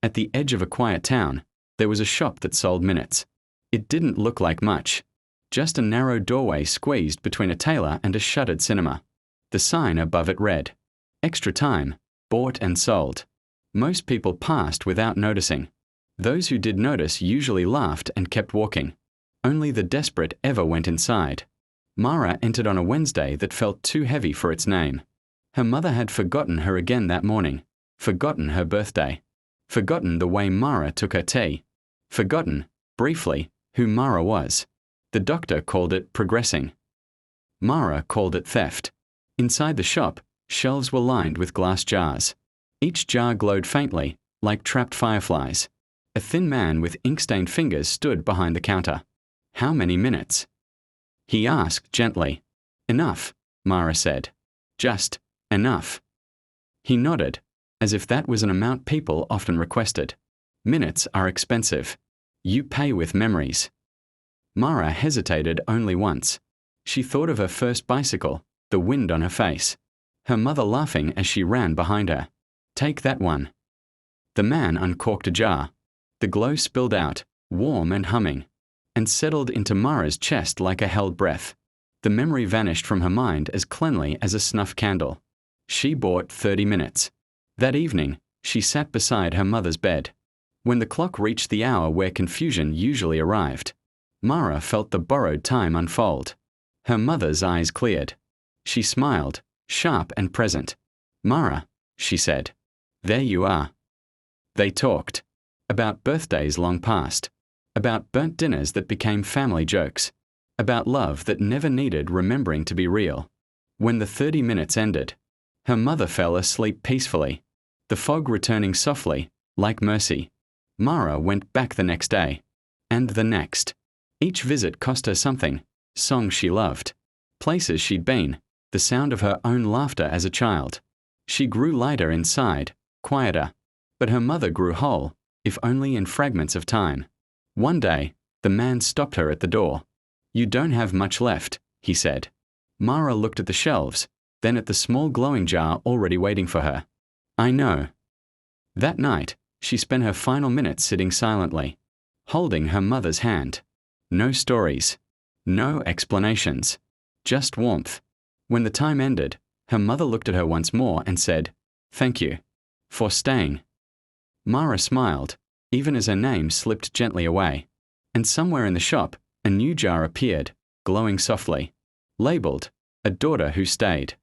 At the edge of a quiet town, there was a shop that sold minutes. It didn't look like much. Just a narrow doorway squeezed between a tailor and a shuttered cinema. The sign above it read, "Extra time, bought and sold." Most people passed without noticing. Those who did notice usually laughed and kept walking. Only the desperate ever went inside. Mara entered on a Wednesday that felt too heavy for its name. Her mother had forgotten her again that morning, forgotten her birthday, forgotten the way Mara took her tea, forgotten, briefly, who Mara was. The doctor called it progressing. Mara called it theft. Inside the shop, shelves were lined with glass jars. Each jar glowed faintly, like trapped fireflies. A thin man with ink-stained fingers stood behind the counter. "How many minutes?" He asked gently. "Enough," Mara said. "Just enough." He nodded, as if that was an amount people often requested. Minutes are expensive. You pay with memories. Mara hesitated only once. She thought of her first bicycle, the wind on her face, her mother laughing as she ran behind her. "Take that one." The man uncorked a jar. The glow spilled out, warm and humming, and settled into Mara's chest like a held breath. The memory vanished from her mind as cleanly as a snuff candle. She bought 30 minutes. That evening, she sat beside her mother's bed. When the clock reached the hour where confusion usually arrived, Mara felt the borrowed time unfold. Her mother's eyes cleared. She smiled, sharp and present. "Mara," she said, "there you are." They talked. About birthdays long past. About burnt dinners that became family jokes. About love that never needed remembering to be real. When the 30 minutes ended, her mother fell asleep peacefully, the fog returning softly, like mercy. Mara went back the next day. And the next. Each visit cost her something, songs she loved, places she'd been, the sound of her own laughter as a child. She grew lighter inside, quieter, but her mother grew whole, if only in fragments of time. One day, the man stopped her at the door. "You don't have much left," he said. Mara looked at the shelves, then at the small glowing jar already waiting for her. "I know." That night, she spent her final minutes sitting silently, holding her mother's hand. No stories, no explanations, just warmth. When the time ended, her mother looked at her once more and said, "Thank you for staying." Mara smiled, even as her name slipped gently away. And somewhere in the shop, a new jar appeared, glowing softly, labeled, "A Daughter Who Stayed."